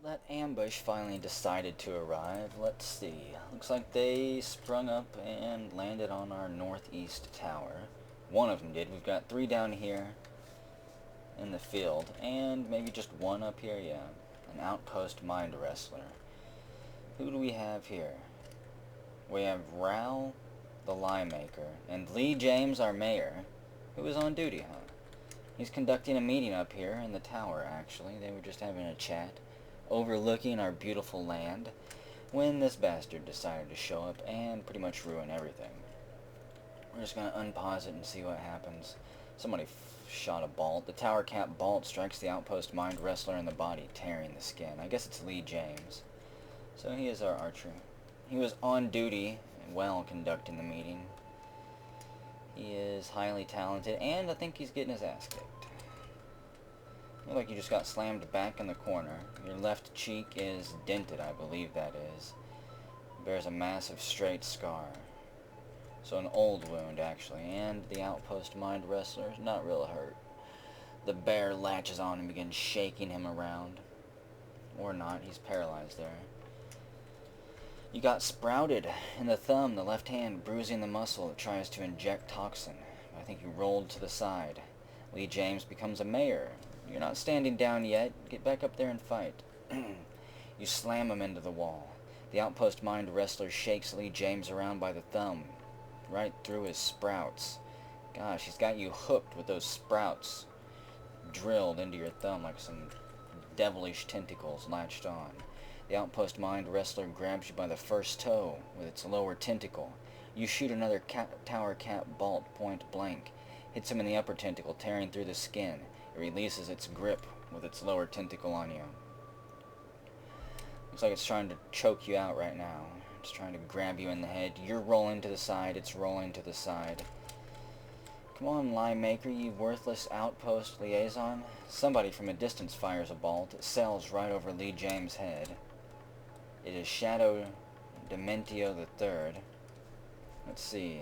Well, that ambush finally decided to arrive. Let's see. Looks like they sprung up and landed on our northeast tower. One of them did. We've got 3 down here in the field, and maybe just 1 up here. Yeah, an outpost mind wrestler. Who do we have here? We have Ral, the lie maker, and Lee James, our mayor, who is on duty, huh? He's conducting a meeting up here in the tower, actually. They were just having a chat, overlooking our beautiful land, when this bastard decided to show up and pretty much ruin everything. We're just going to unpause it and see what happens. Somebody shot a bolt. The tower cap bolt strikes the outpost mind wrestler in the body, tearing the skin. I guess it's Lee James. So he is our archer. He was on duty while conducting the meeting. He is highly talented, and I think he's getting his ass kicked. Look like you just got slammed back in the corner. Your left cheek is dented, I believe that is. Bears a massive straight scar. So an old wound, actually. And the outpost mind wrestler is not real hurt. The bear latches on and begins shaking him around. Or not, he's paralyzed there. You got sprouted in the thumb, the left hand, bruising the muscle that tries to inject toxin. I think you rolled to the side. Lee James becomes a mayor. You're not standing down yet. Get back up there and fight. You slam him into the wall. The outpost mind wrestler shakes Lee James around by the thumb, right through his sprouts. Gosh, he's got you hooked with those sprouts drilled into your thumb like some devilish tentacles latched on. The outpost mind wrestler grabs you by the first toe with its lower tentacle. You shoot another tower cap bolt point blank. Hits him in the upper tentacle, tearing through the skin. It releases its grip with its lower tentacle on you. Looks like it's trying to choke you out right now. It's trying to grab you in the head. You're rolling to the side. It's rolling to the side. Come on, lie maker, you worthless outpost liaison. Somebody from a distance fires a bolt. It sails right over Lee James' head. It is Shadow Dementio III. Let's see.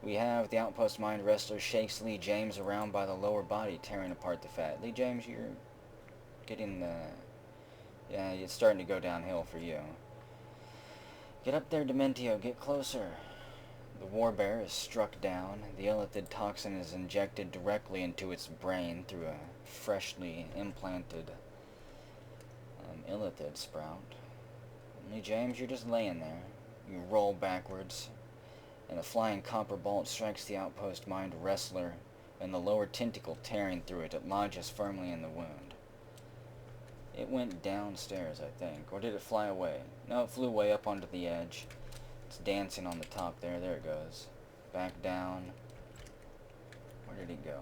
We have the outpost mind wrestler shakes Lee James around by the lower body, tearing apart the fat. Lee James, you're getting the... Yeah, it's starting to go downhill for you. Get up there, Dementio. Get closer. The war bear is struck down. The illithid toxin is injected directly into its brain through a freshly implanted illithid sprout. Lee James, you're just laying there. You roll backwards, and a flying copper bolt strikes the outpost mind wrestler, and the lower tentacle tearing through it. It lodges firmly in the wound. It went downstairs, I think. Or did it fly away? No, it flew way up onto the edge. It's dancing on the top there. There it goes. Back down. Where did it go?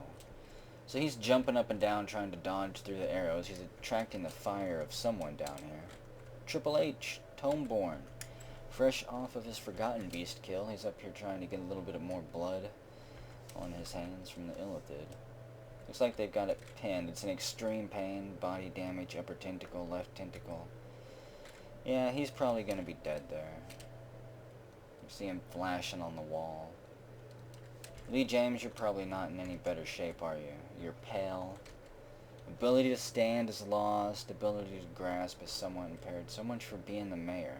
So he's jumping up and down trying to dodge through the arrows. He's attracting the fire of someone down here. Triple H, Tomeborn. Fresh off of his Forgotten Beast kill, he's up here trying to get a little bit of more blood on his hands from the illithid. Looks like they've got it pinned. It's in extreme pain, body damage, upper tentacle, left tentacle. Yeah, he's probably going to be dead there. You see him flashing on the wall. Lee James, you're probably not in any better shape, are you? You're pale. Ability to stand is lost. Ability to grasp is somewhat impaired. So much for being the mayor.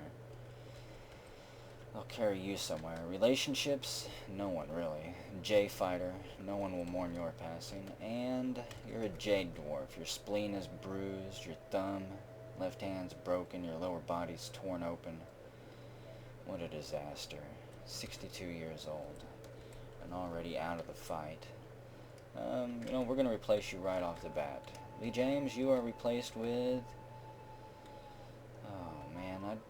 They'll carry you somewhere. Relationships? No one, really. J fighter. No one will mourn your passing. And you're a jade dwarf. Your spleen is bruised. Your thumb, left hand's broken. Your lower body's torn open. What a disaster. 62 years old. And already out of the fight. We're going to replace you right off the bat. Lee James, you are replaced with... Oh, man,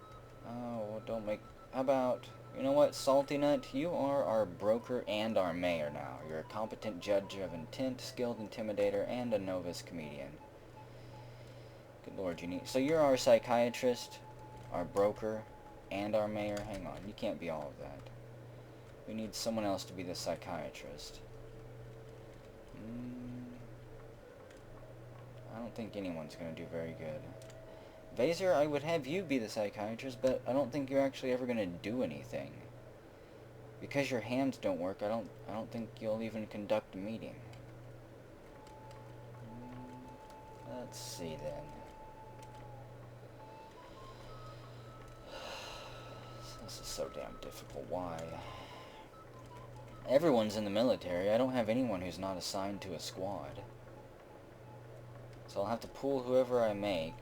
don't make... How about, you know what, Salty Nut, you are our broker and our mayor now. You're a competent judge of intent, skilled intimidator, and a novice comedian. Good lord, you need... So you're our psychiatrist, our broker, and our mayor? Hang on, you can't be all of that. We need someone else to be the psychiatrist. I don't think anyone's going to do very good. Vaser, I would have you be the psychiatrist, but I don't think you're actually ever going to do anything. Because your hands don't work, I don't think you'll even conduct a meeting. Let's see then. so damn difficult. Why? Everyone's in the military. I don't have anyone who's not assigned to a squad. So I'll have to pull whoever I make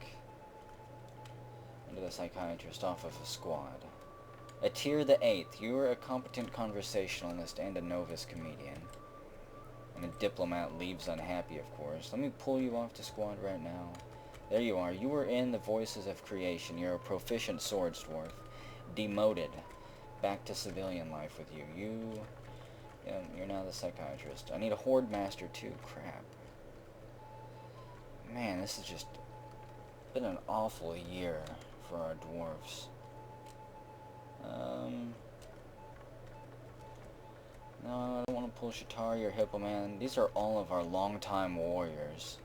into the psychiatrist off of a squad. A Tear the 8th. You are a competent conversationalist and a novice comedian. And a diplomat leaves unhappy, of course. Let me pull you off the squad right now. There you are. You were in the Voices of Creation. You're a proficient swords dwarf. Demoted. Back to civilian life with you. You're now the psychiatrist. I need a horde master too. Crap. Man, this has just been an awful year for our dwarves. No, I don't want to pull Shatari or Hippo Man. These are all of our longtime warriors.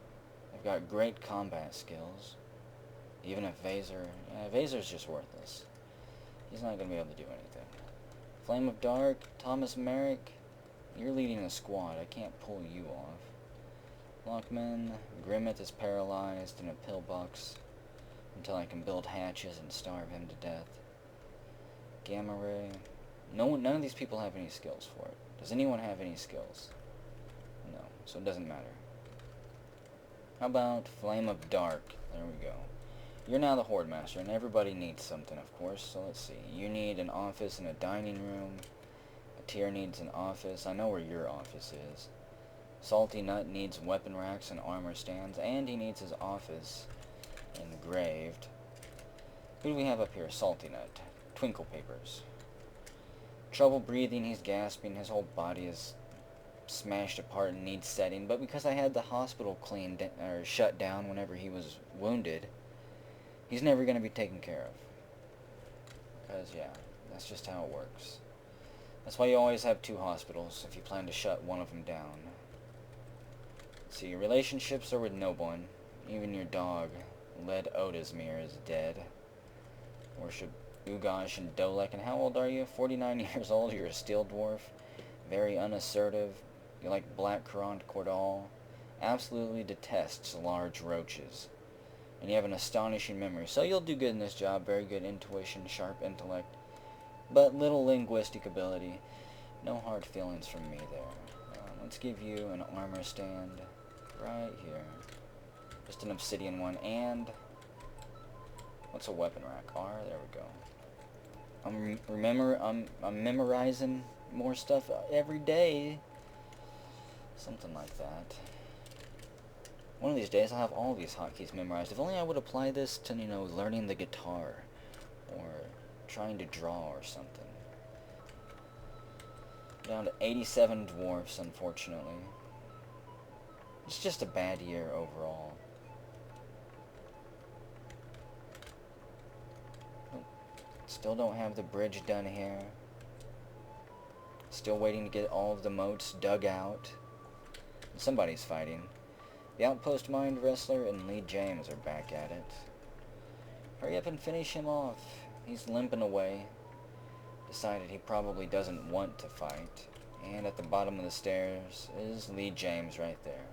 They've got great combat skills. Even if Vasor's just worthless. He's not going to be able to do anything. Flame of Dark, Thomas Merrick, you're leading a squad. I can't pull you off. Lockman, Grimmett is paralyzed in a pillbox until I can build hatches and starve him to death. Gamma Ray. None of these people have any skills for it. Does anyone have any skills? No, so it doesn't matter. How about Flame of Dark? There we go. You're now the Horde Master, and everybody needs something, of course, so let's see. You need an office and a dining room. A Tier needs an office. I know where your office is. Salty Nut needs weapon racks and armor stands, and he needs his office engraved. Who do we have up here? Salty Nut. Twinkle Papers. Trouble breathing, he's gasping, his whole body is smashed apart and needs setting, but because I had the hospital cleaned or shut down whenever he was wounded, he's never going to be taken care of. Because, yeah, that's just how it works. That's why you always have 2 hospitals if you plan to shut one of them down. Let's see, your relationships are with no one. Even your dog, Led Odismere, is dead. Worship Ugash and Dolek. And how old are you? 49 years old. You're a steel dwarf. Very unassertive. You like black Courant Cordal. Absolutely detests large roaches. And you have an astonishing memory. So you'll do good in this job. Very good intuition, sharp intellect. But little linguistic ability. No hard feelings from me there. Let's give you an armor stand right here. Just an obsidian one. And what's a weapon rack? R. There we go. I'm memorizing more stuff every day. Something like that. One of these days I'll have all these hotkeys memorized. If only I would apply this to, learning the guitar. Or trying to draw or something. Down to 87 dwarfs, unfortunately. It's just a bad year overall. Still don't have the bridge done here. Still waiting to get all of the moats dug out. Somebody's fighting. The Outpost Mind Wrestler and Lee James are back at it. Hurry up and finish him off. He's limping away. Decided he probably doesn't want to fight. And at the bottom of the stairs is Lee James right there.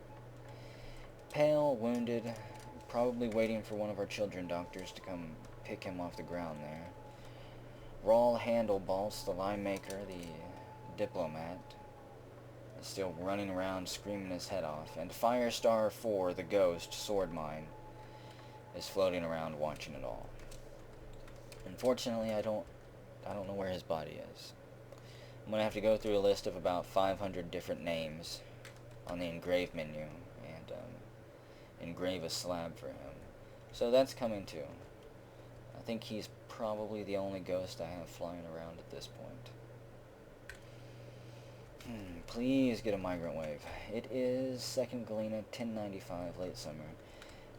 Pale, wounded, probably waiting for one of our children doctors to come pick him off the ground there. Rawl Handleballs, the line maker, the diplomat, is still running around screaming his head off. And Firestar 4, the ghost, sword mine, is floating around watching it all. Unfortunately, I don't know where his body is. I'm going to have to go through a list of about 500 different names on the engrave menu and engrave a slab for him. So that's coming too. I think he's probably the only ghost I have flying around at this point. Please get a migrant wave. It is 2nd Galena, 1095, late summer.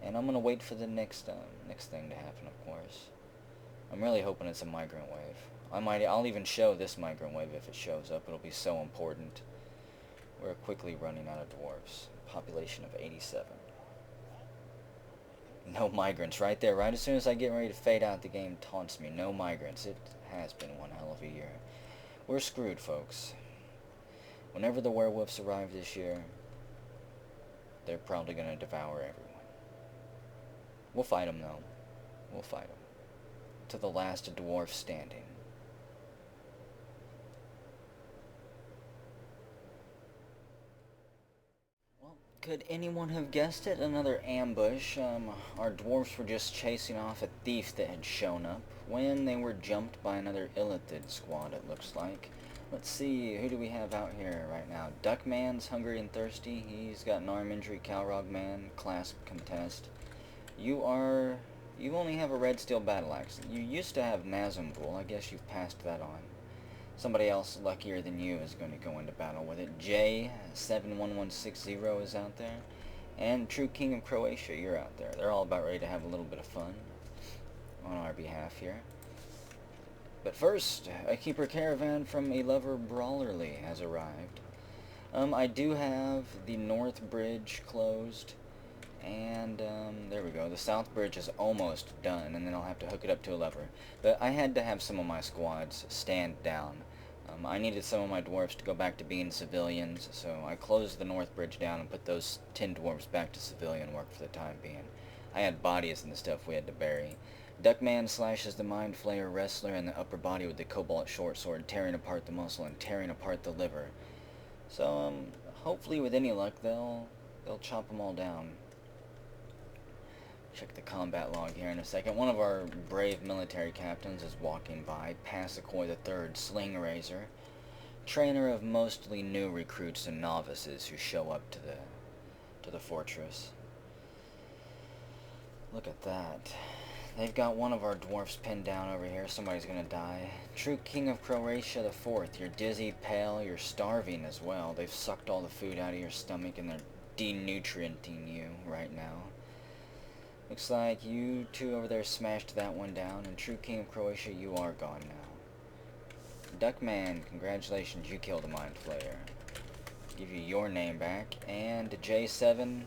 And I'm going to wait for the next thing to happen, of course. I'm really hoping it's a migrant wave. I'll even show this migrant wave if it shows up. It'll be so important. We're quickly running out of dwarves. Population of 87. No migrants right there. Right as soon as I get ready to fade out, the game taunts me. No migrants. It has been one hell of a year. We're screwed, folks. Whenever the werewolves arrive this year, they're probably going to devour everyone. We'll fight them, though. We'll fight them. To the last dwarf standing. Could anyone have guessed it? Another ambush. Our dwarfs were just chasing off a thief that had shown up when they were jumped by another Illithid squad, it looks like. Let's see, who do we have out here right now? Duckman's hungry and thirsty. He's got an arm injury. Calrog Man, clasp contest. You only have a red steel battle axe. You used to have Nazgul. I guess you've passed that on. Somebody else luckier than you is going to go into battle with it. J71160 is out there. And True King of Croatia, you're out there. They're all about ready to have a little bit of fun on our behalf here. But first, a keeper caravan from a lover brawlerly has arrived. I do have the north bridge closed. And there we go. The south bridge is almost done, and then I'll have to hook it up to a lever. But I had to have some of my squads stand down. I needed some of my dwarves to go back to being civilians, so I closed the north bridge down and put those 10 dwarves back to civilian work for the time being. I had bodies and the stuff we had to bury. Duckman slashes the Mind Flayer Wrestler in the upper body with the Cobalt Short Sword, tearing apart the muscle and tearing apart the liver. So, hopefully with any luck, they'll chop them all down. Check the combat log here in a second. One of our brave military captains is walking by, Passacoy III, Sling Razor, trainer of mostly new recruits and novices who show up to the fortress. Look at that. They've got one of our dwarfs pinned down over here. Somebody's gonna die. True King of Croatia IV. You're dizzy, pale, you're starving as well. They've sucked all the food out of your stomach and they're denutrienting you right now. Looks like you two over there smashed that one down, and True King of Croatia, you are gone now. Duckman, congratulations, you killed a Mind Flayer. Give you your name back. And J7,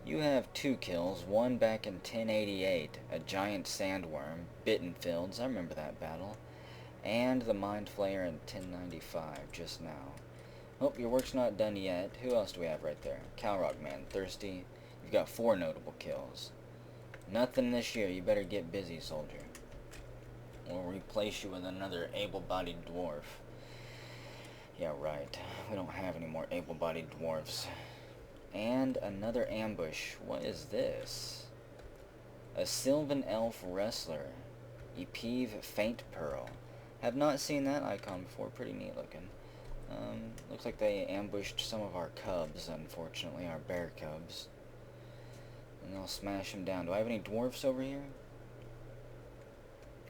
you have 2 kills, one back in 1088, a giant sandworm, Bittenfields, I remember that battle, and the Mind Flayer in 1095, just now. Oh, your work's not done yet. Who else do we have right there? Calrog Man, Thirsty. You've got 4 notable kills. Nothing this year. You better get busy, soldier. We'll replace you with another able-bodied dwarf. Yeah, right. We don't have any more able-bodied dwarfs. And another ambush. What is this? A Sylvan Elf Wrestler. Epive Faint Pearl. Have not seen that icon before. Pretty neat looking. Looks like they ambushed some of our cubs, unfortunately. Our bear cubs. And they'll smash them down. Do I have any dwarfs over here?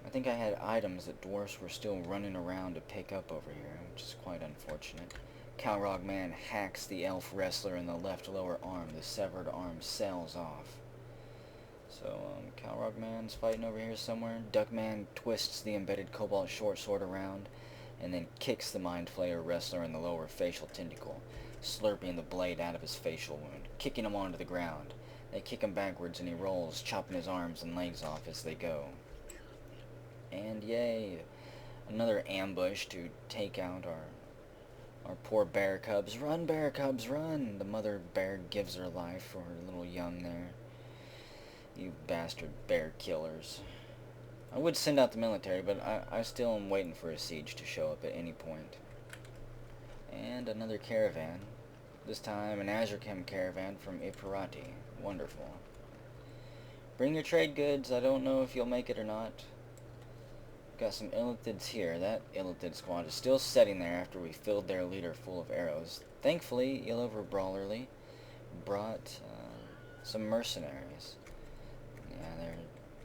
I think I had items that dwarfs were still running around to pick up over here, which is quite unfortunate. Calrog Man hacks the elf wrestler in the left lower arm. The severed arm sails off. So, Calrog Man's fighting over here somewhere. Duckman twists the embedded Cobalt Short Sword around, and then kicks the Mind Flayer wrestler in the lower facial tentacle, slurping the blade out of his facial wound, kicking him onto the ground. They kick him backwards and he rolls, chopping his arms and legs off as they go. And yay! Another ambush to take out our poor bear cubs. Run, bear cubs, run! The mother bear gives her life for her little young there. You bastard bear killers. I would send out the military, but I still am waiting for a siege to show up at any point. And another caravan. This time an Azurchem caravan from Ipirati. Wonderful. Bring your trade goods. I don't know if you'll make it or not. Got some Illithids here. That Illithid squad is still sitting there after we filled their leader full of arrows. Thankfully, Illover Brawlerly brought some mercenaries. Yeah,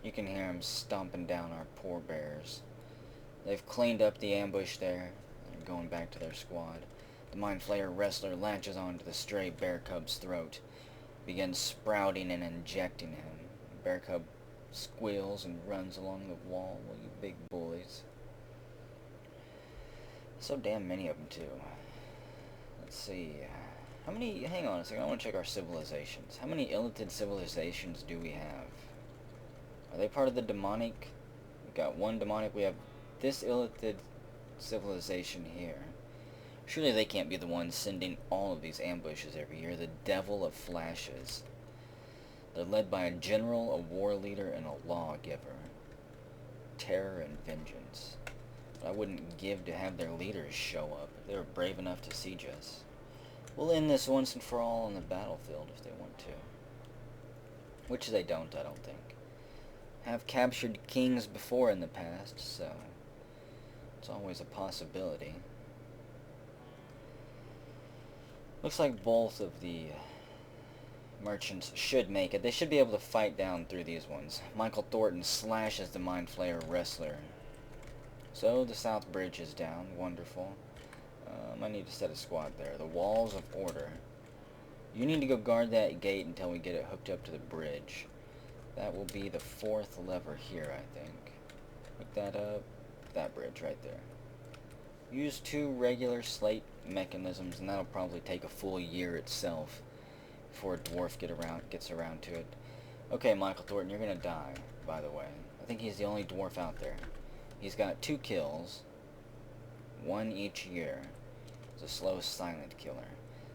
you can hear them stomping down our poor bears. They've cleaned up the ambush there. They're going back to their squad. The Mind Flayer wrestler latches onto the stray bear cub's throat, begins sprouting and injecting him. The bear cub squeals and runs along the wall, you big boys. So damn many of them too. Let's see. How many, hang on a second, I want to check our civilizations. How many Illithid civilizations do we have? Are they part of the demonic? We've got one demonic, we have this Illithid civilization here. Surely they can't be the ones sending all of these ambushes every year. The Devil of Flashes. They're led by a general, a war leader, and a lawgiver. Terror and vengeance. But I wouldn't give to have their leaders show up if they were brave enough to siege us. We'll end this once and for all on the battlefield if they want to. Which they don't, I don't think. Have captured kings before in the past, so it's always a possibility. Looks like both of the merchants should make it. They should be able to fight down through these ones. Michael Thornton slashes the Mind Flayer Wrestler. So the south bridge is down. Wonderful. I need to set a squad there. The walls of order. You need to go guard that gate until we get it hooked up to the bridge. That will be the fourth lever here, I think. Hook that up. That bridge right there. Use 2 regular slate mechanisms, and that'll probably take a full year itself before a dwarf gets around to it. Okay, Michael Thornton, you're gonna die, by the way. I think he's the only dwarf out there. He's got 2 kills, 1 each year. He's a slow, silent killer.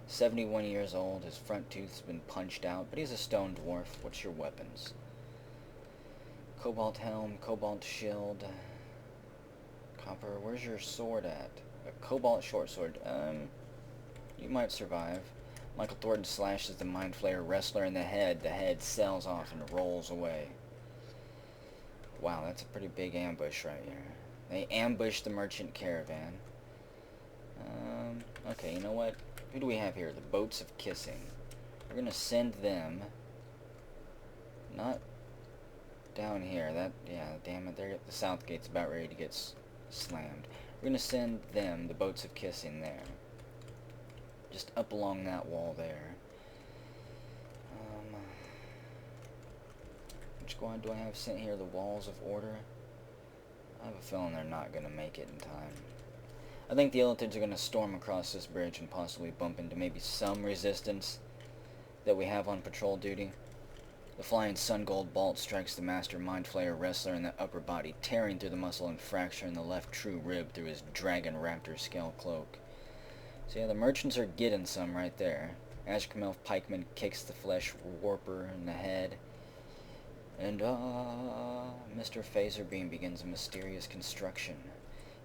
71 years old, his front tooth's been punched out, but he's a stone dwarf. What's your weapons? Cobalt helm, cobalt shield. Copper, where's your sword at? A cobalt short sword. You might survive. Michael Thornton slashes the Mind Flayer Wrestler in the head. The head sails off and rolls away. Wow, that's a pretty big ambush right here. They ambush the merchant caravan. Okay, you know what? Who do we have here? The Boats of Kissing. We're gonna send them. Not down here. Yeah, damn it. The south gate's about ready to get slammed. We're gonna send them, the Boats of Kissing, there. Just up along that wall there. Which squad do I have sent here? The Walls of Order. I have a feeling they're not gonna make it in time. I think the Illithids are gonna storm across this bridge and possibly bump into maybe some resistance that we have on patrol duty. The flying sun gold bolt strikes the master Mind Flayer Wrestler in the upper body, tearing through the muscle and fracturing the left true rib through his dragon raptor scale cloak. So yeah, the merchants are getting some right there. Ashkamelf Pikeman kicks the flesh warper in the head. And Mr. Phaser Beam begins a mysterious construction.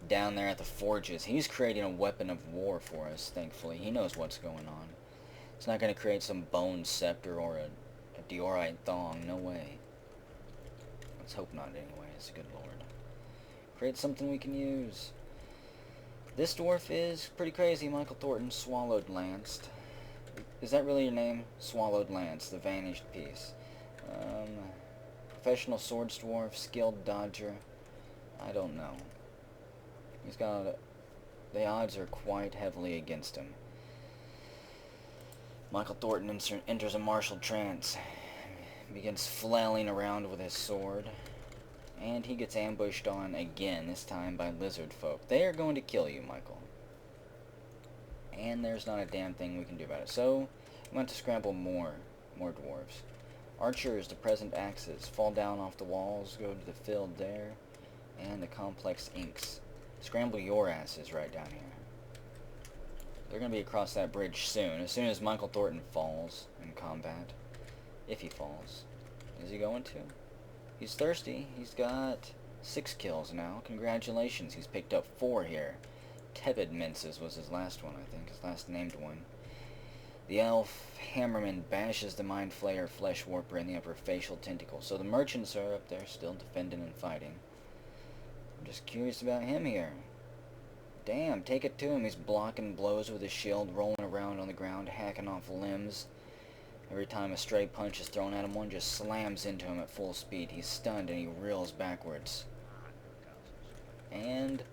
Down there at the forges, he's creating a weapon of war for us, thankfully. He knows what's going on. It's not going to create some bone scepter or a diorite thong, no way. Let's hope not anyways, good lord. Create something we can use. This dwarf is pretty crazy, Michael Thornton, Swallowed Lanced. Is that really your name? Swallowed Lance, the vanished piece. Professional swords dwarf, skilled dodger. I don't know. He's got the odds are quite heavily against him. Michael Thornton enters a martial trance, begins flailing around with his sword, and he gets ambushed on again, this time by lizard folk. They are going to kill you, Michael. And there's not a damn thing we can do about it. So, I'm going to scramble more dwarves. Archers, the present axes, fall down off the walls, go to the field there, and the complex inks. Scramble your asses right down here. They're going to be across that bridge soon. As soon as Michael Thornton falls in combat. If he falls. Is he going to? He's thirsty. He's got 6 kills now. Congratulations. He's picked up 4 here. Tepid Minces was his last one, I think. His last named one. The elf Hammerman bashes the Mind Flayer Flesh Warper in the upper facial tentacle. So the merchants are up there still defending and fighting. I'm just curious about him here. Damn, take it to him. He's blocking blows with his shield, rolling around on the ground, hacking off limbs. Every time a stray punch is thrown at him, one just slams into him at full speed. He's stunned and he reels backwards. And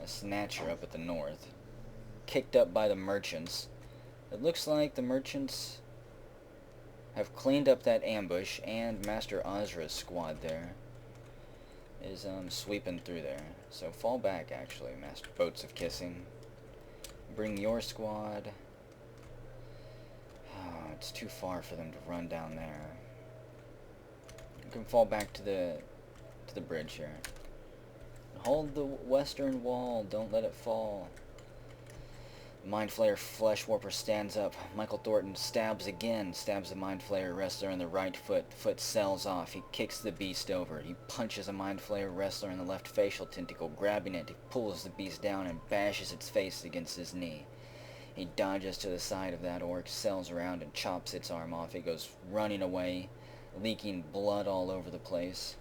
a snatcher up at the north. Kicked up by the merchants. It looks like the merchants have cleaned up that ambush, and Master Ozra's squad there is sweeping through there. So fall back, actually, Master Boats of Kissing. Bring your squad. Oh, it's too far for them to run down there. You can fall back to the bridge here. Hold the western wall. Don't let it fall. Mind Flayer Flesh Warper stands up. Michael Thornton stabs again. Stabs the Mind Flayer Wrestler in the right foot. Foot sells off. He kicks the beast over. He punches a Mind Flayer Wrestler in the left facial tentacle. Grabbing it, he pulls the beast down and bashes its face against his knee. He dodges to the side of that orc, sails around and chops its arm off. It goes running away, leaking blood all over the place.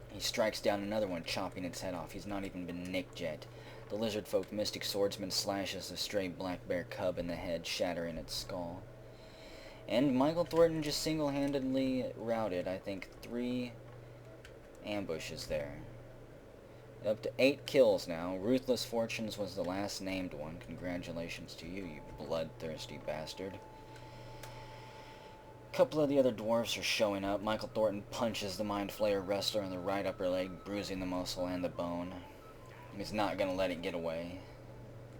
He strikes down another one, chopping its head off. He's not even been nicked yet. The lizard folk mystic swordsman slashes a stray black bear cub in the head, shattering its skull. And Michael Thornton just single-handedly routed, I think, 3 ambushes there. Up to 8 kills now. Ruthless Fortunes was the last named one. Congratulations to you, you bloodthirsty bastard. A couple of the other dwarfs are showing up. Michael Thornton punches the Mind Flayer wrestler in the right upper leg, bruising the muscle and the bone. He's not going to let it get away.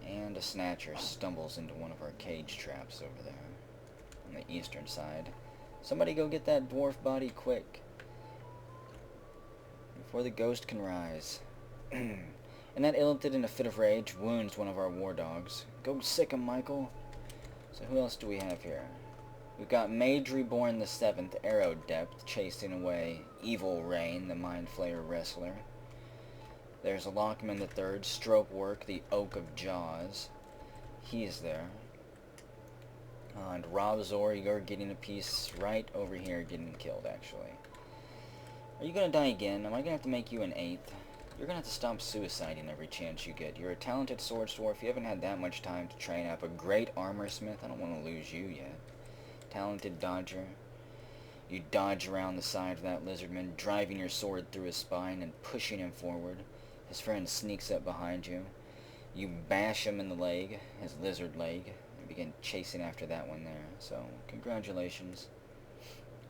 And a Snatcher stumbles into one of our cage traps over there on the eastern side. Somebody go get that dwarf body quick before the ghost can rise. And that Illithid, in a fit of rage, wounds one of our war dogs. Go sick him, Michael. So who else do we have here? We've got Mage Reborn the 7th, Arrow Depth, chasing away Evil Rain, the Mind Flayer wrestler. There's Lockman the 3rd, Stroke Work, the Oak of Jaws. He's there. And Rob Zor, you're getting a piece right over here, getting killed, actually. Are you going to die again? Am I going to have to make you an 8th? You're going to have to stop suiciding every chance you get. You're a talented sword dwarf. You haven't had that much time to train up. A great armor smith. I don't want to lose you yet. Talented dodger. You dodge around the side of that lizardman, driving your sword through his spine and pushing him forward. His friend sneaks up behind you. You bash him in the leg, his lizard leg, and begin chasing after that one there. So, congratulations.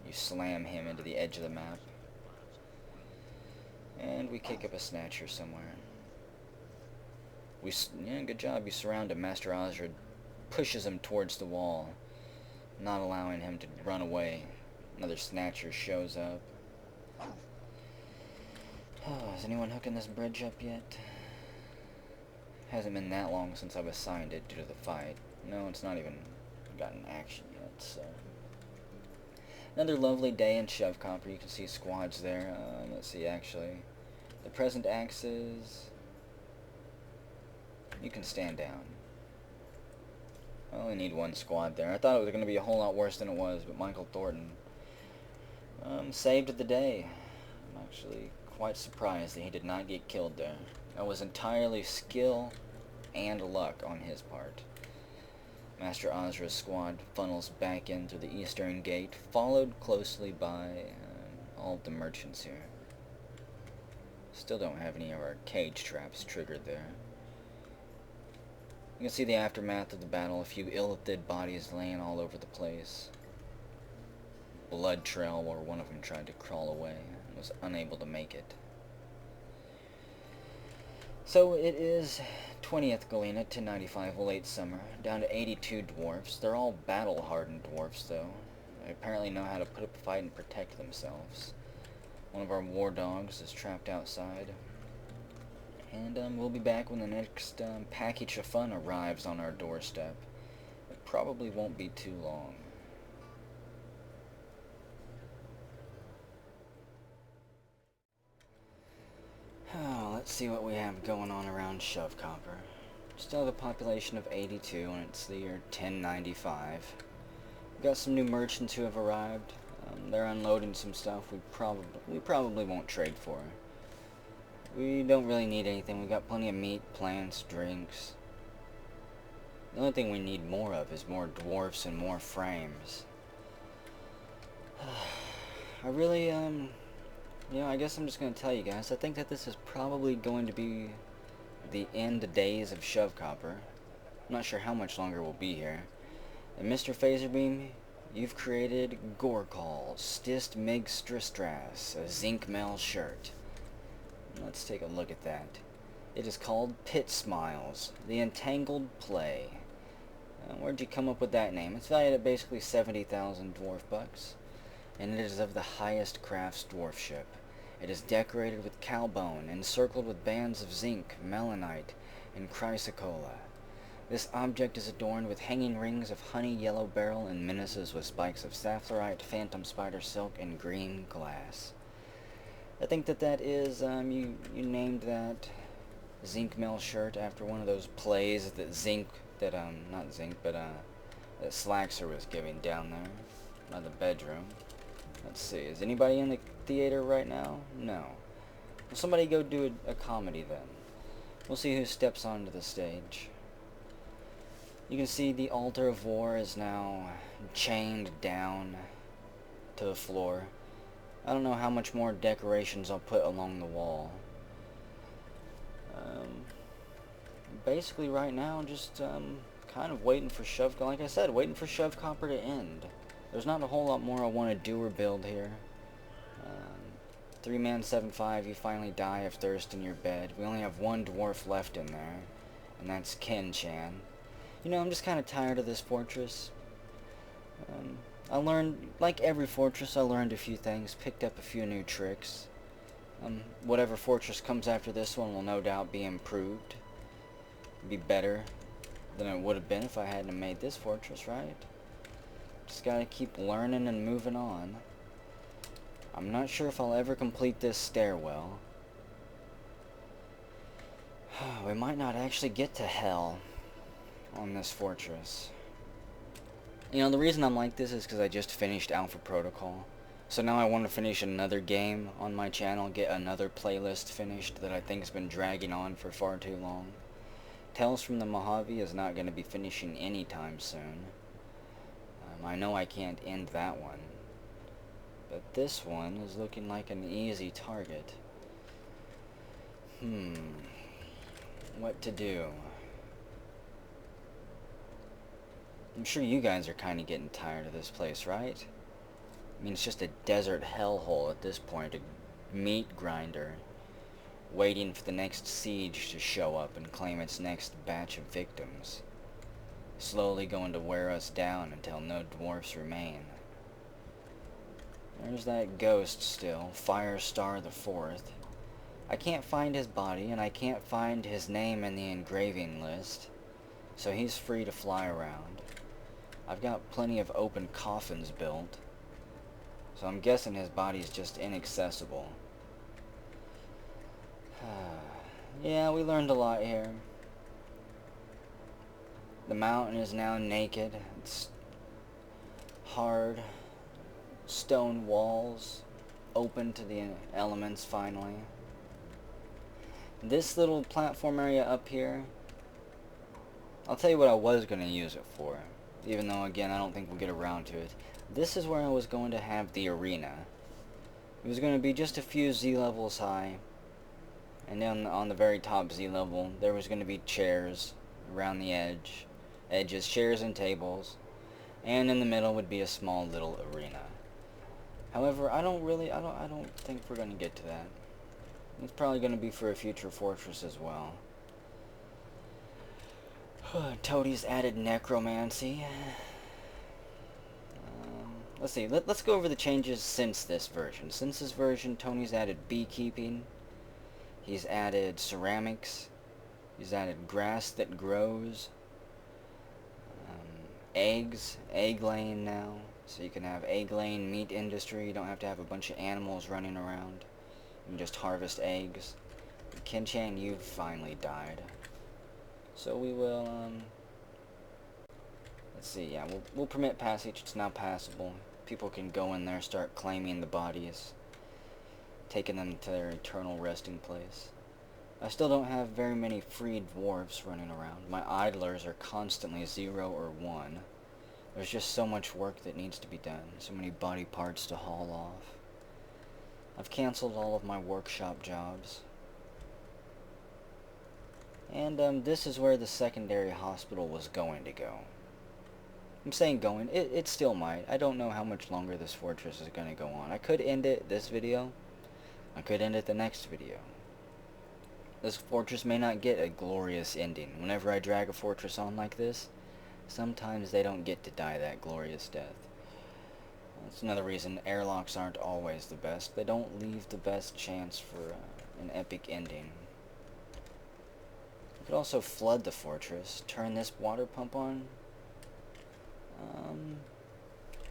You slam him into the edge of the map. And we kick up a Snatcher somewhere. Yeah, good job. You surround him. Master Ozra pushes him towards the wall, not allowing him to run away. Another Snatcher shows up. Oh, is anyone hooking this bridge up yet? Hasn't been that long since I've assigned it due to the fight. No, it's not even gotten action yet, so... Another lovely day in Shovecopper. You can see squads there. Let's see, actually. The present axes... You can stand down. I only need 1 squad there. I thought it was going to be a whole lot worse than it was, but Michael Thornton saved the day. I'm actually quite surprised that he did not get killed there. That was entirely skill and luck on his part. Master Ozra's squad funnels back in through the eastern gate, followed closely by all of the merchants here. Still don't have any of our cage traps triggered there. You can see the aftermath of the battle, a few Illithid bodies laying all over the place. Blood trail where one of them tried to crawl away and was unable to make it. So it is 20th Galena, 1095, late summer, down to 82 dwarfs. They're all battle-hardened dwarfs, though. They apparently know how to put up a fight and protect themselves. One of our war dogs is trapped outside. And we'll be back when the next package of fun arrives on our doorstep. It probably won't be too long. Oh, let's see what we have going on around Shovecopper. Still have a population of 82, and it's the year 1095. We've got some new merchants who have arrived. They're unloading some stuff we probably won't trade for. We don't really need anything. We've got plenty of meat, plants, drinks. The only thing we need more of is more dwarfs and more frames. I really, I guess I'm just going to tell you guys, I think that this is probably going to be the end days of Shovecopper. I'm not sure how much longer we'll be here. And Mr. Phaserbeam, you've created Gorkal, Stist Megstristras, a zinc mail shirt. Let's take a look at that. It is called Pit Smiles, the Entangled Play. Where'd you come up with that name? It's valued at basically 70,000 dwarf bucks. And it is of the highest crafts dwarfship. It is decorated with cowbone, encircled with bands of zinc, melanite, and chrysocolla. This object is adorned with hanging rings of honey yellow beryl and menaces with spikes of sapphirite, phantom spider silk, and green glass. I think that is, you named that zinc mail shirt after one of those plays that that, not zinc, but, that Slaxer was giving down there by the bedroom. Let's see, is anybody in the theater right now? No. Well, somebody go do a comedy then. We'll see who steps onto the stage. You can see the altar of war is now chained down to the floor. I don't know how much more decorations I'll put along the wall. Basically right now, just kind of waiting for like I said, waiting for Shovecopper to end. There's not a whole lot more I want to do or build here. 3-man 7-5, you finally die of thirst in your bed. We only have one dwarf left in there, and that's Ken-chan. You know, I'm just kind of tired of this fortress. I learned, like every fortress, I learned a few things, picked up a few new tricks. Whatever fortress comes after this one will no doubt be improved. Be better than it would have been if I hadn't made this fortress, right? Just gotta keep learning and moving on. I'm not sure if I'll ever complete this stairwell. We might not actually get to hell on this fortress. You know, the reason I'm like this is because I just finished Alpha Protocol. So now I want to finish another game on my channel, get another playlist finished that I think has been dragging on for far too long. Tales from the Mojave is not going to be finishing anytime soon. I know I can't end that one. But this one is looking like an easy target. What to do? I'm sure you guys are kind of getting tired of this place, right? I mean, it's just a desert hellhole at this point, a meat grinder, waiting for the next siege to show up and claim its next batch of victims, slowly going to wear us down until no dwarfs remain. There's that ghost still, Firestar the Fourth. I can't find his body, and I can't find his name in the engraving list, so he's free to fly around. I've got plenty of open coffins built, so I'm guessing his body's just inaccessible. Yeah, we learned a lot here. The mountain is now naked. It's hard stone walls, open to the elements finally. This little platform area up here, I'll tell you what I was going to use it for, even though again I don't think we'll get around to it. This is where I was going to have the arena. It was going to be just a few Z levels high, and then on the very top Z level there was going to be chairs around the edges, chairs and tables, and in the middle would be a small little arena. However, I don't think we're going to get to that. It's probably going to be for a future fortress as well. Toadie's added necromancy. Let's see, let's go over the changes since this version. Since this version, Tony's added beekeeping. He's added ceramics. He's added grass that grows. Eggs, egg laying now. So you can have egg laying meat industry. You don't have to have a bunch of animals running around. You can just harvest eggs. Ken-chan, you've finally died. So we will, let's see, yeah, we'll permit passage. It's now passable. People can go in there, start claiming the bodies, taking them to their eternal resting place. I still don't have very many free dwarves running around. My idlers are constantly 0 or 1. There's just so much work that needs to be done, so many body parts to haul off. I've canceled all of my workshop jobs. And this is where the secondary hospital was going to go. I'm saying going, it still might. I don't know how much longer this fortress is going to go on. I could end it this video. I could end it the next video. This fortress may not get a glorious ending. Whenever I drag a fortress on like this, sometimes they don't get to die that glorious death. That's another reason airlocks aren't always the best. They don't leave the best chance for an epic ending. You could also flood the fortress, turn this water pump on.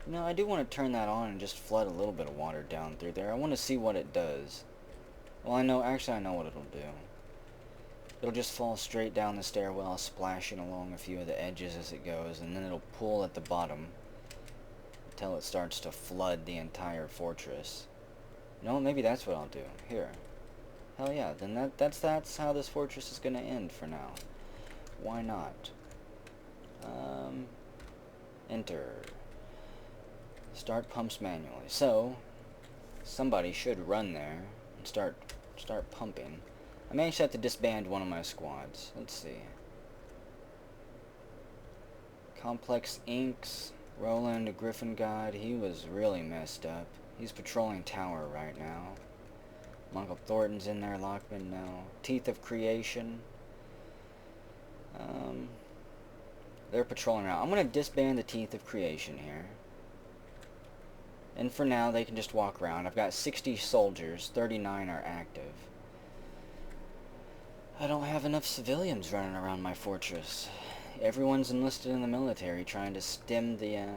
No, I do want to turn that on and just flood a little bit of water down through there. I want to see what it does. Well, actually I know what it'll do. It'll just fall straight down the stairwell, splashing along a few of the edges as it goes, and then it'll pool at the bottom until it starts to flood the entire fortress. No, maybe that's what I'll do. Here. Hell yeah, then that's how this fortress is gonna end for now. Why not? Enter. Start pumps manually. So, somebody should run there and start pumping. I may actually have to disband one of my squads. Let's see. Complex Inks, Roland, Griffin God, he was really messed up. He's patrolling tower right now. Uncle Thornton's in there, Lockman now. Teeth of Creation. They're patrolling around. I'm going to disband the Teeth of Creation here. And for now, they can just walk around. I've got 60 soldiers. 39 are active. I don't have enough civilians running around my fortress. Everyone's enlisted in the military, trying to stem the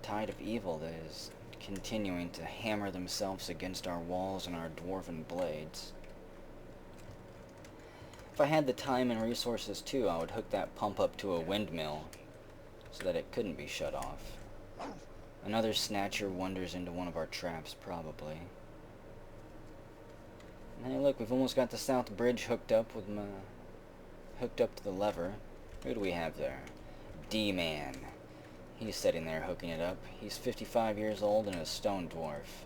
tide of evil that is continuing to hammer themselves against our walls and our dwarven blades. If I had the time and resources too, I would hook that pump up to a windmill so that it couldn't be shut off. Another snatcher wanders into one of our traps, probably. And hey, look, we've almost got the south bridge hooked up with hooked up to the lever. Who do we have there? D-Man. He's sitting there hooking it up. He's 55 years old and a stone dwarf.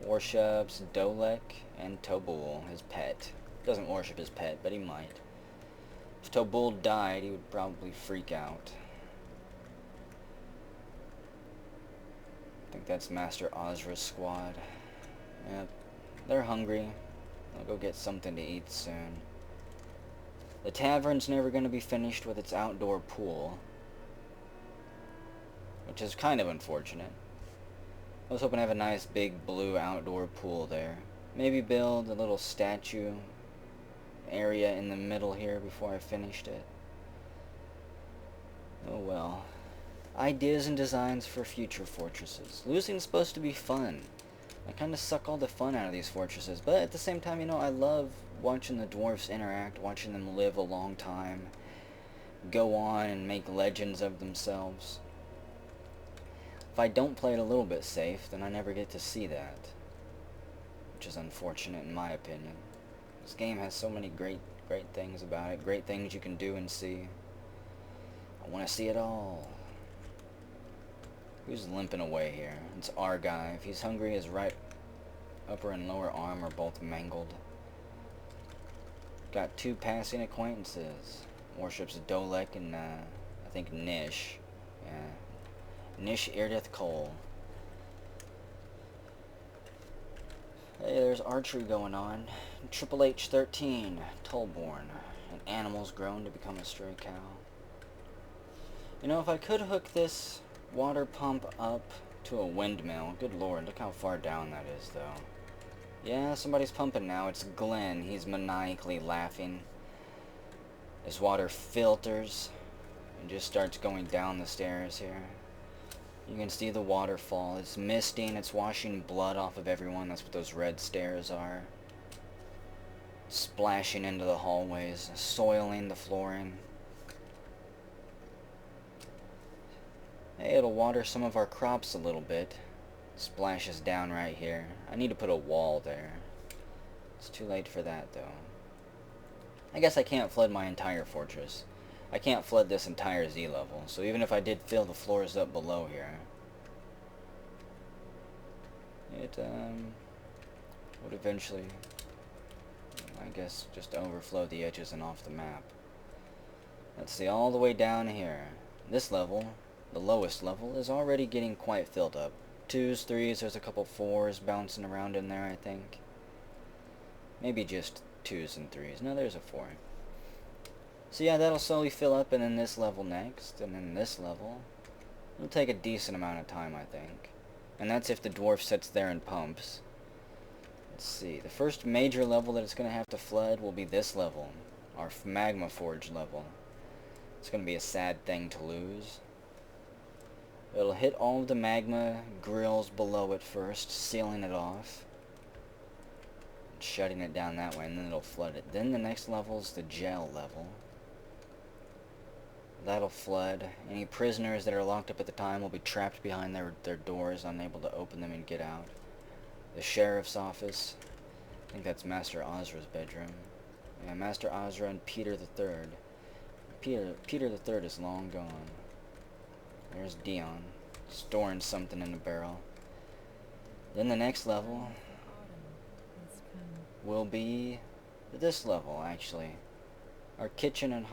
Worships Dolek and Tobul, his pet. Doesn't worship his pet, but he might. If Tobul died, he would probably freak out. I think that's Master Ozra's squad. Yep. They're hungry. I'll go get something to eat soon. The tavern's never going to be finished with its outdoor pool, which is kind of unfortunate. I was hoping to have a nice big blue outdoor pool there. Maybe build a little statue area in the middle here before I finished it. Oh well. Ideas and designs for future fortresses. Losing's supposed to be fun. I kind of suck all the fun out of these fortresses, but at the same time, you know, I love watching the dwarfs interact, watching them live a long time, go on and make legends of themselves. If I don't play it a little bit safe, then I never get to see that, which is unfortunate in my opinion. This game has so many great things about it, great things you can do and see. I want to see it all. Who's limping away here? It's our guy. If he's hungry, his right upper and lower arm are both mangled. Got 2 passing acquaintances. Worships Dolek and, I think Nish. Yeah. Nish Irdith Cole. Hey, there's archery going on. Triple H13, Tullborn. And animals grown to become a stray cow. You know, if I could hook this water pump up to a windmill. Good lord, look how far down that is, though. Yeah, somebody's pumping now. It's Glenn. He's maniacally laughing. His water filters and just starts going down the stairs here. You can see the waterfall. It's misting. It's washing blood off of everyone. That's what those red stairs are. Splashing into the hallways, soiling the flooring. Hey, it'll water some of our crops a little bit. Splashes down right here. I need to put a wall there. It's too late for that, though. I guess I can't flood my entire fortress. I can't flood this entire Z level, so even if I did fill the floors up below here, it would eventually, I guess, just overflow the edges and off the map. Let's see, all the way down here. This level, the lowest level, is already getting quite filled up. 2s, 3s, there's a couple 4s bouncing around in there, I think. Maybe just 2s and 3s. No, there's a 4. So yeah, that'll slowly fill up, and then this level next, and then this level. It'll take a decent amount of time, I think. And that's if the dwarf sits there and pumps. Let's see, the first major level that it's going to have to flood will be this level. Our magma forge level. It's going to be a sad thing to lose. It'll hit all of the magma grills below it first, sealing it off. shutting it down that way, and then it'll flood it. Then the next level is the jail level. That'll flood. Any prisoners that are locked up at the time will be trapped behind their doors, unable to open them and get out. The sheriff's office. I think that's Master Ozra's bedroom. Yeah, Master Ozra and Peter the Third. Peter the Third is long gone. There's Dion, storing something in a barrel. Then the next level will be this level, actually. Our kitchen and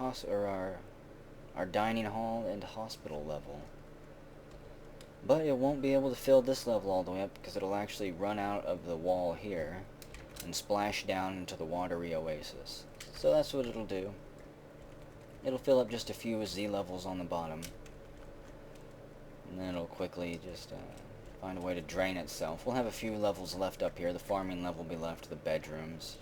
our dining hall and hospital level. But it won't be able to fill this level all the way up because it'll actually run out of the wall here and splash down into the watery oasis. So that's what it'll do. It'll fill up just a few Z levels on the bottom. And then it'll quickly just find a way to drain itself. We'll have a few levels left up here. The farming level will be left, the bedrooms.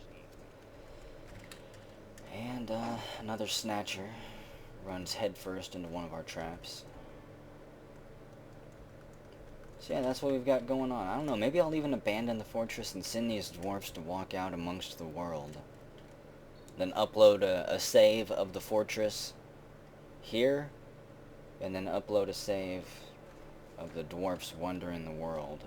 And another snatcher runs headfirst into one of our traps. So yeah, that's what we've got going on. I don't know, maybe I'll even abandon the fortress and send these dwarfs to walk out amongst the world. Then upload a save of the fortress here, and then upload a save of the dwarfs wandering the world.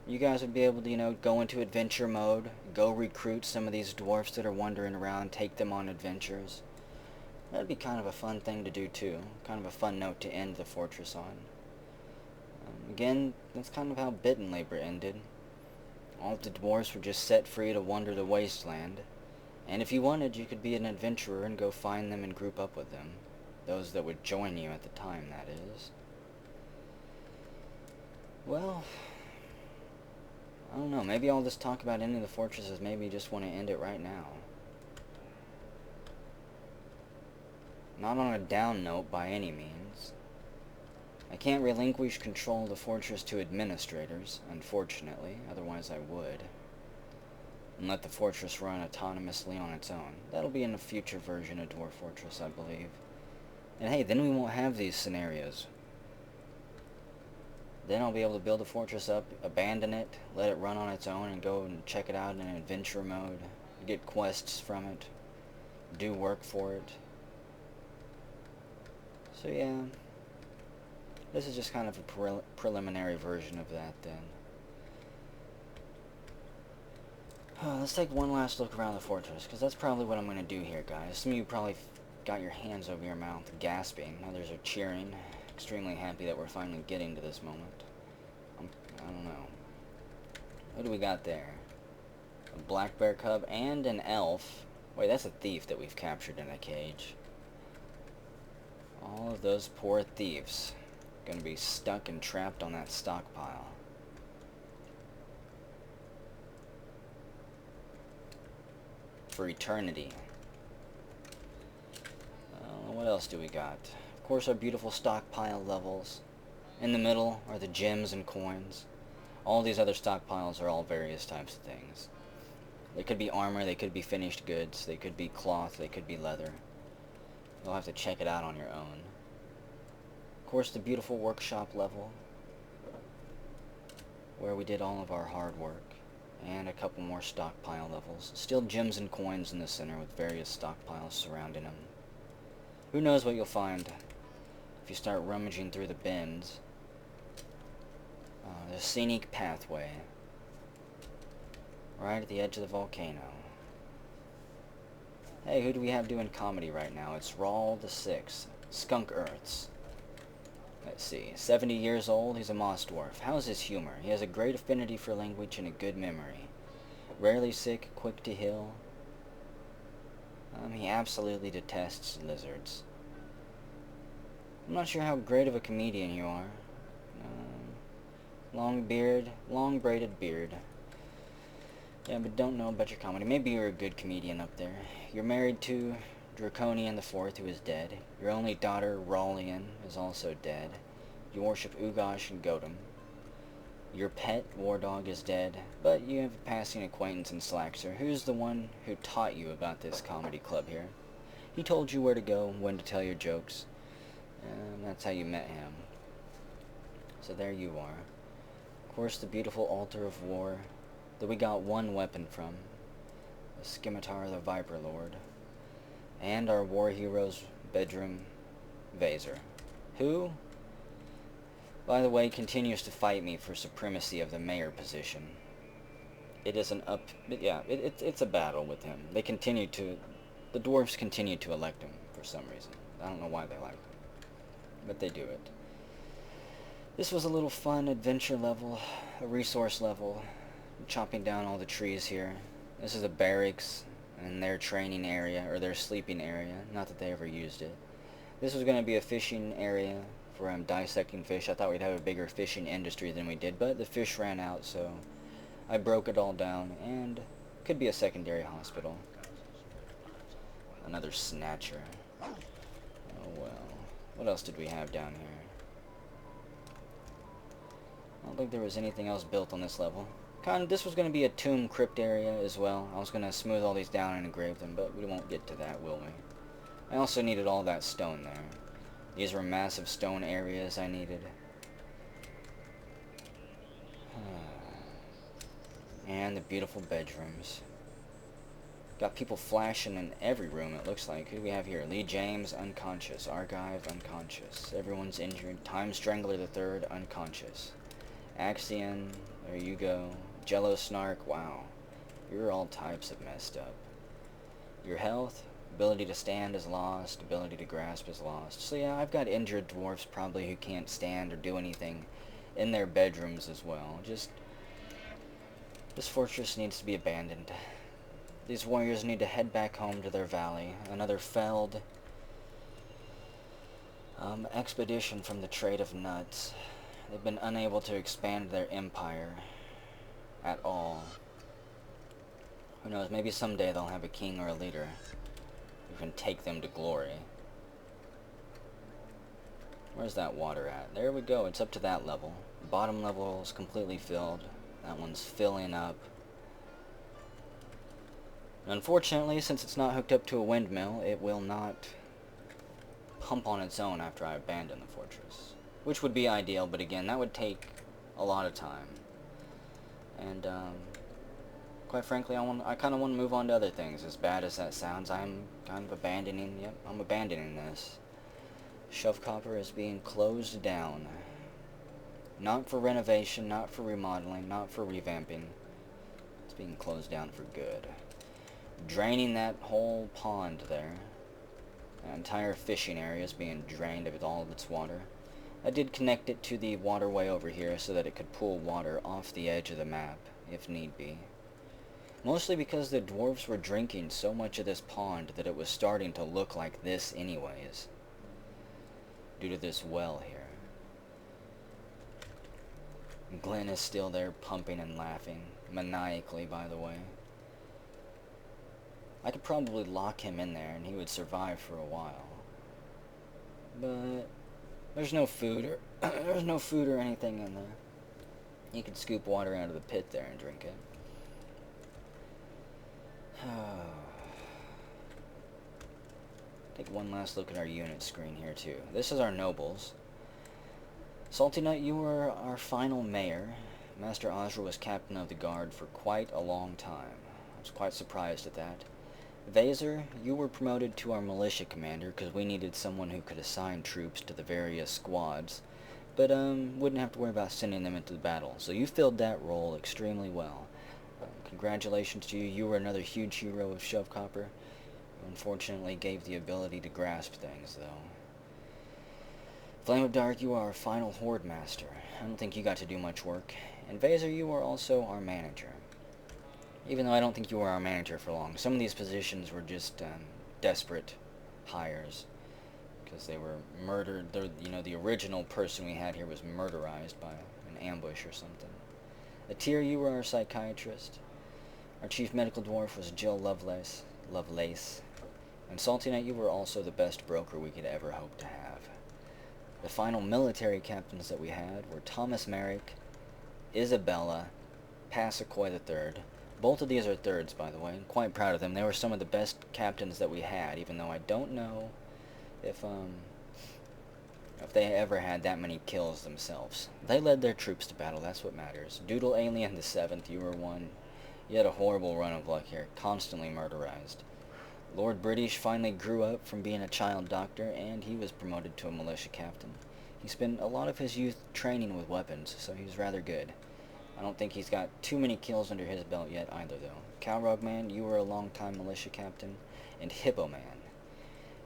You guys would be able to, you know, go into adventure mode, go recruit some of these dwarfs that are wandering around, take them on adventures. That'd be kind of a fun thing to do too. Kind of a fun note to end the fortress on. Again, that's kind of how Bitten Labor ended. All of the dwarves were just set free to wander the wasteland. And if you wanted, you could be an adventurer and go find them and group up with them. Those that would join you at the time, that is. Well, I don't know. Maybe all this talk about ending the fortresses, maybe just want to end it right now. Not on a down note by any means. I can't relinquish control of the fortress to administrators, unfortunately, otherwise I would. And let the fortress run autonomously on its own. That'll be in a future version of Dwarf Fortress, I believe. And hey, then we won't have these scenarios. Then I'll be able to build the fortress up, abandon it, let it run on its own, and go and check it out in adventure mode, get quests from it, do work for it. So yeah, this is just kind of a preliminary version of that then. Let's take one last look around the fortress, because that's probably what I'm going to do here, guys. Some of you probably got your hands over your mouth, gasping. Others are cheering, extremely happy that we're finally getting to this moment. I don't know. What do we got there? A black bear cub and an elf. Wait, that's a thief that we've captured in a cage. All of those poor thieves gonna be stuck and trapped on that stockpile. For eternity. What else do we got? Of course, our beautiful stockpile levels. In the middle are the gems and coins. All these other stockpiles are all various types of things. They could be armor, they could be finished goods, they could be cloth, they could be leather. You'll have to check it out on your own. Of course, the beautiful workshop level, where we did all of our hard work. And a couple more stockpile levels. Still gems and coins in the center with various stockpiles surrounding them. Who knows what you'll find if you start rummaging through the bins. The scenic pathway. Right at the edge of the volcano. Hey, who do we have doing comedy right now? It's Rawl the Sixth. Skunk Earths. Let's see. 70 years old, he's a moss dwarf. How's his humor? He has a great affinity for language and a good memory. Rarely sick, quick to heal. He absolutely detests lizards. I'm not sure how great of a comedian you are. Long beard, long braided beard. Yeah, but don't know about your comedy. Maybe you're a good comedian up there. You're married to Draconian the Fourth, who is dead. Your only daughter, Rawlian, is also dead. You worship Ugosh and Godum. Your pet, War Dog, is dead, but you have a passing acquaintance in Slaxer, who's the one who taught you about this comedy club here. He told you where to go, when to tell your jokes, and that's how you met him. So there you are. Of course, the beautiful Altar of War. that we got one weapon from. The Scimitar the Viper Lord. And our war hero's bedroom Vaser, who, by the way, continues to fight me for supremacy of the mayor position. It is an it's a battle with him. The dwarves continue to elect him for some reason. I don't know why they like him, but they do it. This was a little fun adventure level, a resource level, chopping down all the trees here. This is a barracks and their training area, or their sleeping area, not that they ever used it. This was going to be a fishing area for dissecting fish. I thought we'd have a bigger fishing industry than we did, but the fish ran out, so I broke it all down, and could be a secondary hospital. Another snatcher. Oh well. What else did we have down here? I don't think there was anything else built on this level. This was going to be a tomb crypt area as well. I was going to smooth all these down and engrave them, but we won't get to that, will we? I also needed all that stone there. These were massive stone areas I needed. And the beautiful bedrooms. Got people flashing in every room, it looks like. Who do we have here? Lee James, unconscious. Argive, unconscious. Everyone's injured. Time Strangler III, unconscious. Axion, there you go. Jello Snark, wow. You're all types of messed up. Your health, ability to stand is lost, ability to grasp is lost. So yeah, I've got injured dwarfs probably who can't stand or do anything in their bedrooms as well. This fortress needs to be abandoned. These warriors need to head back home to their valley. Another failed expedition from the trade of nuts. They've been unable to expand their empire at all. Who knows, maybe someday they'll have a king or a leader who can take them to glory. Where's that water at? There we go, it's up to that level. Bottom level is completely filled. That one's filling up. Unfortunately, since it's not hooked up to a windmill, it will not pump on its own after I abandon the fortress. Which would be ideal, but again, that would take a lot of time. And, quite frankly, I kind of want to move on to other things. As bad as that sounds, I'm kind of abandoning this. Shovecopper is being closed down. Not for renovation, not for remodeling, not for revamping. It's being closed down for good. Draining that whole pond there. That entire fishing area is being drained of all of its water. I did connect it to the waterway over here so that it could pull water off the edge of the map, if need be. Mostly because the dwarves were drinking so much of this pond that it was starting to look like this anyways. Due to this well here. Glenn is still there pumping and laughing, maniacally by the way. I could probably lock him in there and he would survive for a while. But there's no food or anything in there. You could scoop water out of the pit there and drink it. Take one last look at our unit screen here too. This is our nobles. Salty Knight, you were our final mayor. Master Ozra was captain of the guard for quite a long time. I was quite surprised at that. Vaser, you were promoted to our militia commander because we needed someone who could assign troops to the various squads, but wouldn't have to worry about sending them into the battle. So you filled that role extremely well. Congratulations to you. You were another huge hero of Shovecopper. You unfortunately gave the ability to grasp things, though. Flame of Dark, you are our final horde master. I don't think you got to do much work. And Vaser, you are also our manager. Even though I don't think you were our manager for long. Some of these positions were just desperate hires. Because they were murdered. The original person we had here was murderized by an ambush or something. Teary, you were our psychiatrist. Our chief medical dwarf was Jill Lovelace. And Salty Knight, you were also the best broker we could ever hope to have. The final military captains that we had were Thomas Merrick, Isabella, Passacoy III. Both of these are thirds, by the way. I'm quite proud of them. They were some of the best captains that we had, even though I don't know if they ever had that many kills themselves. They led their troops to battle, that's what matters. Doodle Alien the 7th, you were one. He had a horrible run of luck here, constantly murderized. Lord British finally grew up from being a child doctor, and he was promoted to a militia captain. He spent a lot of his youth training with weapons, so he's rather good. I don't think he's got too many kills under his belt yet either, though. Calrog Man, you were a long-time militia captain. And Hippo Man.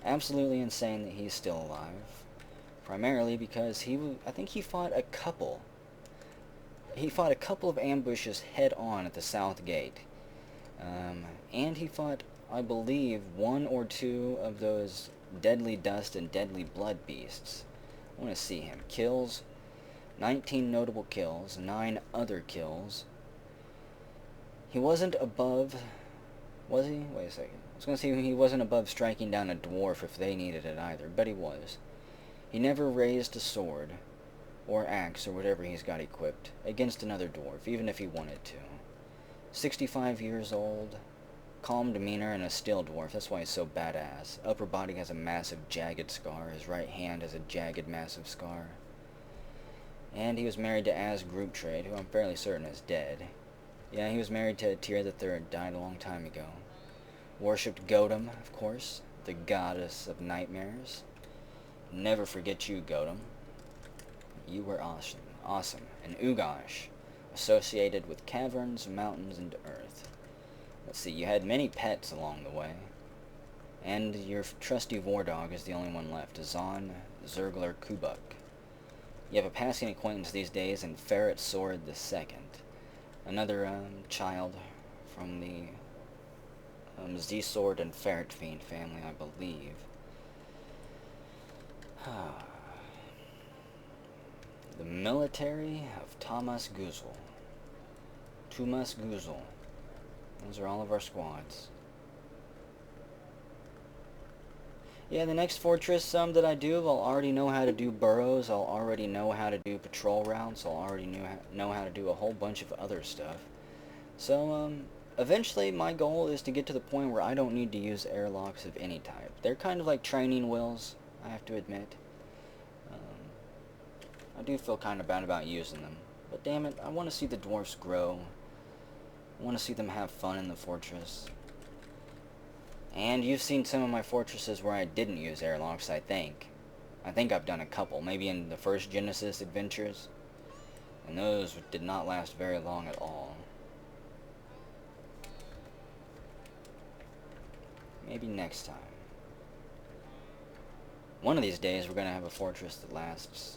Absolutely insane that he's still alive. Primarily because I think he fought a couple. He fought a couple of ambushes head-on at the south gate. And he fought, I believe, one or two of those deadly dust and deadly blood beasts. I want to see him. Kills. 19 notable kills. 9 other kills. He wasn't above... Was he? Wait a second. I was going to say he wasn't above striking down a dwarf if they needed it either, but he was. He never raised a sword, or axe, or whatever he's got equipped, against another dwarf, even if he wanted to. 65 years old, calm demeanor, and a still dwarf. That's why he's so badass. Upper body has a massive jagged scar. His right hand has a jagged massive scar. And he was married to Az Group Trade, who I'm fairly certain is dead. Yeah, he was married to Teary III, died a long time ago. Worshipped Godam, of course, the goddess of nightmares. Never forget you, Godam. You were awesome. Awesome. And Ugash, associated with caverns, mountains, and earth. Let's see, you had many pets along the way. And your trusty war dog is the only one left, Zahn Zergler Kubuk. You have a passing acquaintance these days in Ferret Sword II. Another child from the Z-Sword and Ferret Fiend family, I believe. The military of Thomas Guzel. Tumas Guzel. Those are all of our squads. Yeah, the next fortress that I do, I'll already know how to do burrows, I'll already know how to do patrol routes, I'll already know how to do a whole bunch of other stuff. So, eventually my goal is to get to the point where I don't need to use airlocks of any type. They're kind of like training wheels, I have to admit. I do feel kind of bad about using them. But damn it, I want to see the dwarfs grow. I want to see them have fun in the fortress. And you've seen some of my fortresses where I didn't use airlocks, I think. I think I've done a couple, maybe in the first Genesis adventures. And those did not last very long at all. Maybe next time. One of these days we're going to have a fortress that lasts,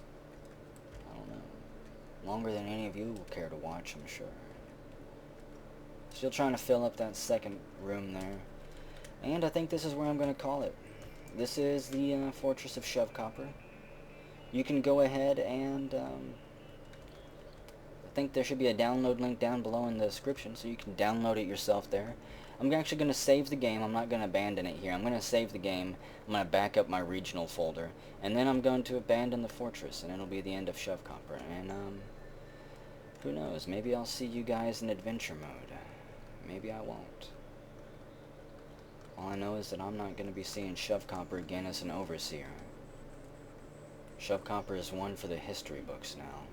I don't know, longer than any of you will care to watch, I'm sure. Still trying to fill up that second room there. And I think this is where I'm going to call it. This is the Fortress of Shovecopper. You can go ahead and, I think there should be a download link down below in the description, so you can download it yourself there. I'm actually going to save the game. I'm not going to abandon it here. I'm going to save the game. I'm going to back up my regional folder. And then I'm going to abandon the fortress, and it'll be the end of Shovecopper. And, who knows? Maybe I'll see you guys in adventure mode. Maybe I won't. All I know is that I'm not going to be seeing Shovecopper again as an overseer. Shovecopper is one for the history books now.